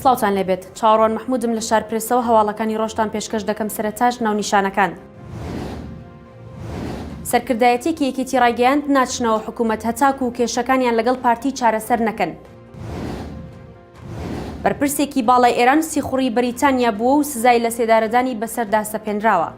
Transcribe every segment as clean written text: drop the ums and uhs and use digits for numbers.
سڵاوتان لێبێت. چاوەڕوان محمودم لە شار پرێسەوە هەواڵەکانی ڕۆژتان پێشکەش دەکەم. سەرەتاش ناونیشانەکان. سەرکردایەتێکی یەکێتی ڕایگەیاند ناچنەوە حکوومەت هەتاکو و کێشەکانیان لەگەڵ پارتی چارەسەر نەکەن. بەرپرسێکی باڵای ئێران سیخوڕی بەریتانیا بووە و سزای لە سێدارەدانی بەسەردا سەپێنراوە.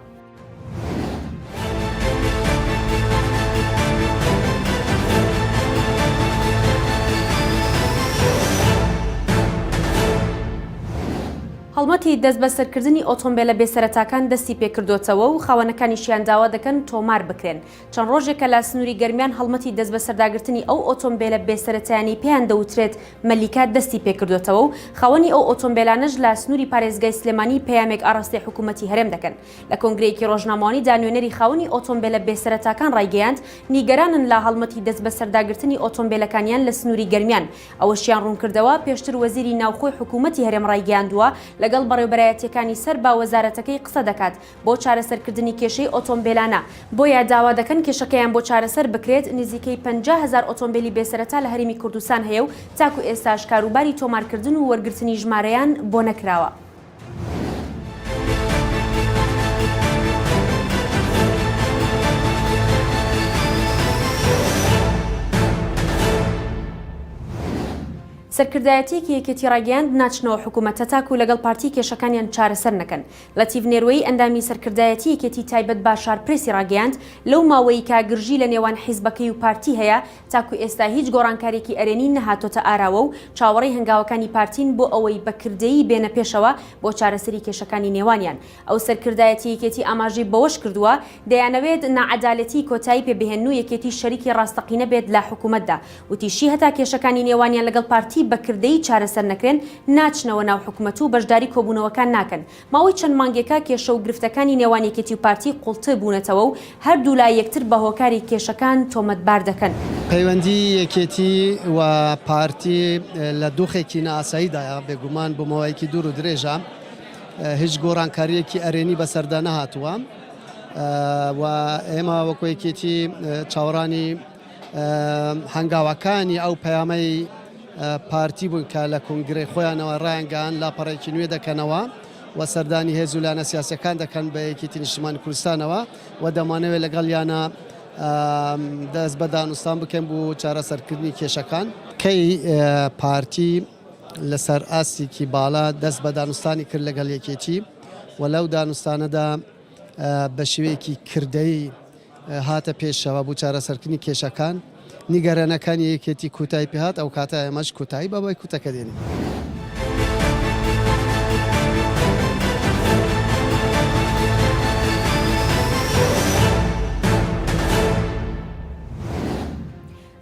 هەڵمەتی دەست بە سەرکردنی ئۆتۆمبیلە بێسەرەتاکان دەستی پێکردوتەوە و خاوەنەکانیشیان داوا دەکەن تۆمار بکرێن. چەند ڕۆژێکە لە سنووری گەرمیان هەڵمەتی دەست بە سەرداگرتنی ئەو ئۆتۆمبیلە بێسەرەتایانی پێیان دەوترێت مەلیکات دەستی پێکردوتەوە و خاوەنی ئەو ئۆتۆمبیلانەش لە سنووری پارێزگای سلێمانی پەیامێک ئاڕاستی حکوومەتی هەرێم دەکەن. لە کۆنگرەیەکی ڕۆژنامەوانی دانوێنەری خاوەنی ئۆتۆمبیلە بێسەرەتاکان ڕایگەیاند نیگەرانن لە هەڵمەتی دەست بە سەرداگرتنی ئۆتۆمبیلەکانیان لە سنووری گەرمیان. ئەوەشیان ڕوونکردەوە پێشتر وەزیری ناوخۆی حکوومەتی هەرێم ڕایگەیاندووە لەگەڵ بەڕێوەبەرایەتیەکانی سەر با وەزارەتەکەی قسە دەکات بۆ چارەسەرکردنی کێشەی ئۆتۆمبیلانە. بۆیە داوا دەکەن کێشەکەیان بۆ چارەسەر بکرێت. نزیکەی 50,000 ئۆتۆمبیلی بێسەرەتا لە هەرێمی کوردستان هەیە و تاکو ئێستاش کاروباری تۆمارکردن و وەرگرتنی ژمارەیان بۆ نەکراوە. سەرکردایەتێکی یەکێتی ڕایگەیاند ناچنەوە حکوومەت هەتاکو لەگەڵ پارتی کێشەکانیان چارەسەر نەکەن. لەتیڤ نێروەی ئەندامی سەرکردایەتی یەکێتی تایبەت باشار پرێسی ڕایگەیاند لەو ماوەی کاگرژی لە نێوان حیزبەکەی و پارتی هەیە تاکو ئێستا هیچ گۆڕانکارێکی ئەرێنی نەهاتۆتە ئاراوە و چاوەڕێی هەنگاوەکانی پارتین بۆ ئەوەی بەکردەیی بێنە پێشەوە بۆ چارەسەری کێشەکانی نێوانیان. ئەو سەرکردایەتی یەکێتی ئاماژەی بەوەش کردووە دەیانەوێت نەعەدالەتی کۆتایی پێبهێن و یەکێتی شەریکی ڕاستەقینە بێت لە حکوومەتدا. وتیشی هەتا کێشەکانی نێوانیان لەگەڵ پارتی بەکردەیی چارەسەر نەکرێن ناچنەوە ناو حکوومەت و بەشداری کۆبوونەوەکان ناکەن. ماوەی چەند مانگێکە کێشە و گرفتەکانی نێوان یەکێتی و پارتی قوڵتر بوونەتەوە و هەردوو لای یەکتر بە هۆکاری کێشەکان تۆمەتبار دەکەن. پەیوەندی یەکێتی و پارتی لە دۆخێکی نائاساییدایە بێگومان بۆ ماوەیەکی دوور و درێژە هیچ گۆڕانکاریەکی ئەرێنی بەسەردا نەهاتووە و ئێمە وەکو یەکێتی چاوەڕانی هەنگاوەکانی ئەو پەیامەی پارتی بوون کە لە کۆنگرەی خۆیانەوە ڕایانگەیان لاپەڕێکی نوێ دەکەنەوە و سەردانی هێز و لانە سیاسەکان دەکەن بە یەکێتی نیشتیمانی کوردستانەوە و دەمانەوێت لەگەڵ یانە دەست بە دانوستان بکەن بۆ چارەسەرکردنی کێشەکان. کەی پارتی لەسەر ئاستێکی باڵا دەست بە دانوستانی کرد لەگەڵ یەکێتی و لەو دانوستانەدا بە شێوەیەکی کردەیی هاتە پێشەوە بۆ چارەسەرکردنی کێشەکان. نیگەرانەکانی یەکێتی کوتای پێهات ئەو کاتە ئێمەش کوتایی بەبای کوتەکە دێنین.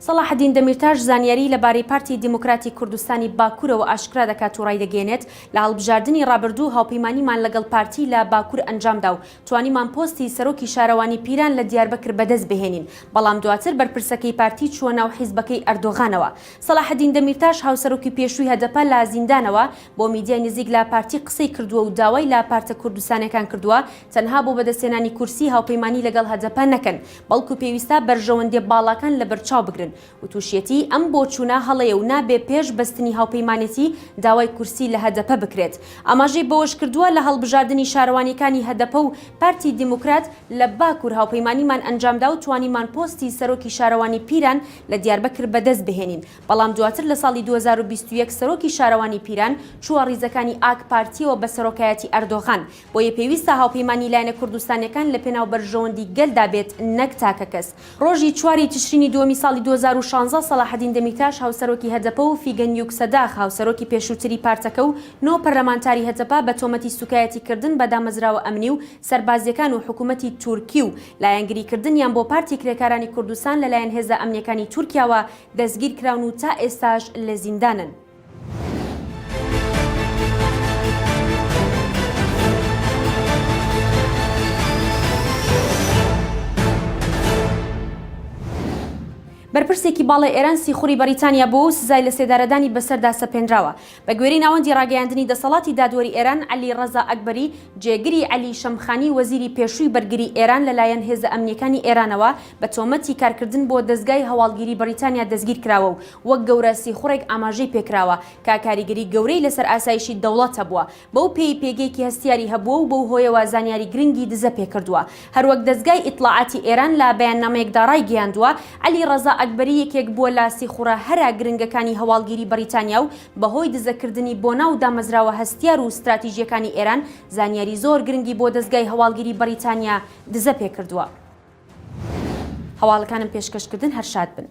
سەلاحەدین دەمیرتاش زانیاری لەبارەی پارتی دیموکراتی کوردستانی باکوورەوە ئاشکرا دەکات و ڕای دەگەێنێت لە هەڵبژاردننی ڕابردوو هاوپەیمانیمان لەگەڵ پارتی لە باکوور ئەنجامدا و توانیمان پۆستی سەرۆکی شارەوانی پیران لە دیاربەکر بەدەست بهێنین. بەڵام دواتر بەرپرسەکەی پارتی چووە ناو حیزبەکەی ئەردۆغانەوە. سەلاحەدین دەمیرتاش هاوسەرۆکی پێشووی هەدەپە لە زیندانەوە بۆ میدیای نزیک لە پارتی قسەی کردووە و داوای لە پارتە کوردستانەکان کردووە تەنها بۆ بەدەستێنانی کورسی هاوپەیمانی لەگەڵ هەدەپە نەکەن بەڵکو پێویستە بەرژەوەندی باڵاکان لە بەرچاو بگرن و تووشێتی ئەم بۆچوونە هەڵەیە و نابێ پێش بەستنی هاوپەیمانێتی داوای کورسی لە هەدەپە بکرێت. ئاماژەی بەوەش کردووە لە هەڵبژاردننی شارەوانیەکانی هەدەپە و پارتی دیموکرات لە باکوور هاوپەیمانیمان ئەنجامدا و توانیمان پۆستی سەرۆکی شارەوانی پیران لە دیاربەکر بەدەست بهێنین. بەڵام دواتر لە ساڵی 2021 سەرۆکی شارەوانی پیران چووە ڕیزەکانی ئاک پارتیەوە بە سەرۆکایەتی ئەردۆغان. بۆیە پێویستە هاوپەیمانی لایەنە کوردستانیەکان لە پێناو بەرژەوەندی گەلدا بێت نەک تاکە کەس. ڕۆژی 4 تشرینی دووەمی ساڵی 2016 سەلاحەدین دەمیرتاش هاوسەرۆکی هەدەپە و فیگەنیوک سەداخ هاوسەرۆکی پێشووتری پارتەکە و 9 پەرلەمانتاری هەدەپە بە تۆمەتی سوکایەتیکردن بە دامەزراوە ئەمنی و سەربازیەکان و حکوومەتی تورکی و لایەنگریکردنیان بۆ پارتی کرێکارانی کوردستان لەلایەن هێزە ئەمنیەکانی تورکیاوە دەستگیر کراون و تا ئێستاش لە زیندانن. بەرپرسێکی باڵی ئێران سیخوری بەریتانیا بۆ سزای لە سێدارەدانی بەسەردا سەپێنراوە بە گوێرەی ناوەندی ڕاگەیاندنی دەسەڵاتی دادوەری ئێران عەلی ڕەزا ئەکبەری جێگیری عەلی شەمخانی وەزیری پێشووی بەرگری ئێران لەلایەن هێزە ئەمنیەکانی ئێرانەوە بە تۆمەتی کارکردن بۆ دەستگای هەواڵگیری بەریتانیا دەستگیر کراوە و وەک گەورە سیخوڕێک ئاماژەی پێکراوە کا کاریگەری گەورەی لەسەر ئاسایشی دەوڵەت هەبووە بەو پێگەیەکی هەستیاری هەبووە و بەو هۆیەوە زانیاری گرنگی دزە پێکردووە هەروەک دەستگای ئیطلاعاتی ئێران لە بەیاننامەیەکدا ڕایگەیاندووە عەلی ڕەزا ئەکبەری یەکێک بووە لە سیخوڕە هەرا گرنگەکانی هەواڵگیری بەریتانیا و بەهۆی دزەکردنی بۆ ناو دامەزراوە هەستیار و استراتیژیەکانی ئێران زانیاری زۆر گرنگی بۆ دەستگای هەواڵگیری بەریتانیا دزە پێکردووە. هەواڵەکانم پێشکەشکردن هەر شاد بن.